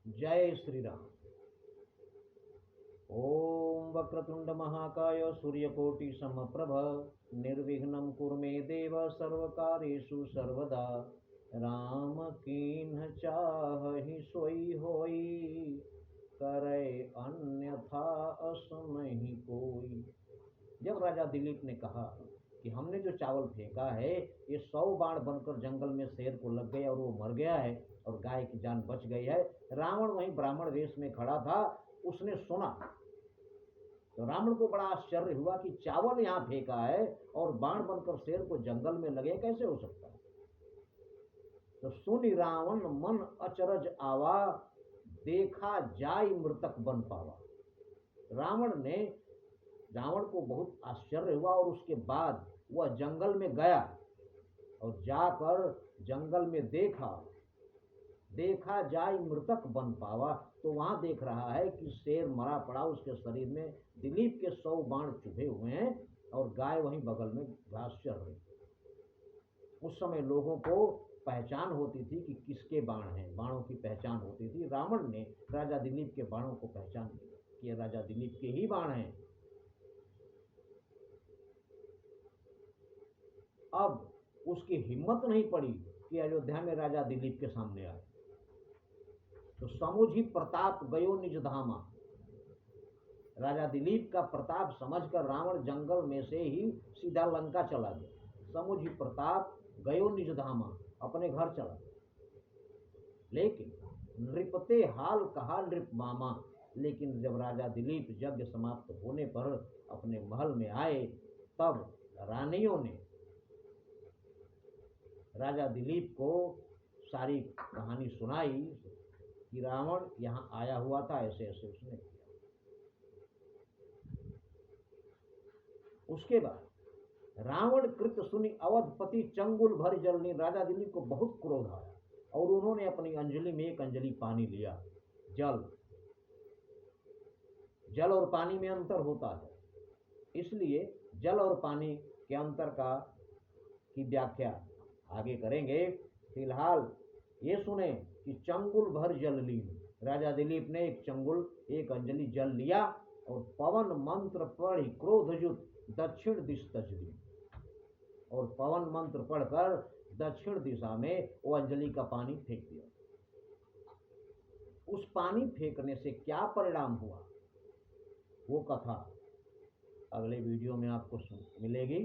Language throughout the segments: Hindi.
जय श्री राम। ओम वक्रतुंड महाकाय सूर्यकोटि समप्रभ निर्विघ्नं कुरु मे देव सर्वकार्येषु सर्वदा। राम कीन्ह चाहि सोई होई, करे अन्यथा असमहि कोई। जब राजा दिलीप ने कहा कि हमने जो चावल फेंका है ये 100 बाण बनकर जंगल में शेर को लग गया और वो मर गया है और गाय की जान बच गई है, रावण वहीं ब्राह्मण वेश में खड़ा था, उसने सुना तो रावण को बड़ा आश्चर्य हुआ कि चावल यहाँ फेंका है और बाण बनकर शेर को जंगल में लगे, कैसे हो सकता है। तो सुनि रावण मन अचरज आवा, देखा जाय मृतक बन पावा। रावण को बहुत आश्चर्य हुआ और उसके बाद वह जंगल में गया और जाकर जंगल में देखा जाय मृतक बन पावा। तो वहां देख रहा है कि शेर मरा पड़ा, उसके शरीर में दिलीप के 100 बाण चुभे हुए हैं और गाय वहीं बगल में घास चर रही। उस समय लोगों को पहचान होती थी कि किसके बाण हैं, बाणों की पहचान होती थी। रावण ने राजा दिलीप के बाणों को पहचान लिया कि ये राजा दिलीप के ही बाण हैं। अब उसकी हिम्मत नहीं पड़ी कि अयोध्या में राजा दिलीप के सामने आए। तो समुझी प्रताप गयो निज धामा, राजा दिलीप का प्रताप समझकर रावण जंगल में से ही सीधा लंका चला गया। समुझी प्रताप गयो निज धामा, अपने घर चला गया। लेकिन नृपते हाल कहा नृप मामा, लेकिन जब राजा दिलीप यज्ञ समाप्त होने पर अपने महल में आए तब रानियों ने राजा दिलीप को सारी कहानी सुनाई कि रावण यहाँ आया हुआ था, ऐसे ऐसे उसने किया। उसके बाद रावण कृत सुनी अवधपति चंगुल भर जलनी, राजा दिलीप को बहुत क्रोध आया और उन्होंने अपनी अंजलि में एक अंजलि पानी लिया। जल और पानी में अंतर होता है, इसलिए जल और पानी के अंतर की व्याख्या आगे करेंगे। फिलहाल ये सुने कि चंगुल भर जल ली, राजा दिलीप ने एक अंजलि जल लिया और पवन मंत्र पढ़ी क्रोधयुत दक्षिण दिश तजली, और पवन मंत्र पढ़कर दक्षिण दिशा में वो अंजलि का पानी फेंक दिया। उस पानी फेंकने से क्या परिणाम हुआ वो कथा अगले वीडियो में आपको मिलेगी,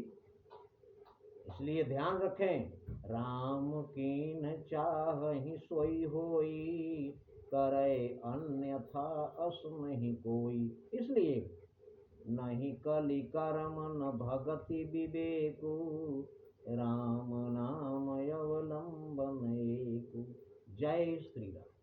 इसलिए ध्यान रखें। राम कीन्ह चाहि सोई होई, करे अन्यथा असमहि कोई। इसलिए नहीं कलि कर्म न भगति विवेकु, राम नाम अवलंबन एकु। जय श्री राम।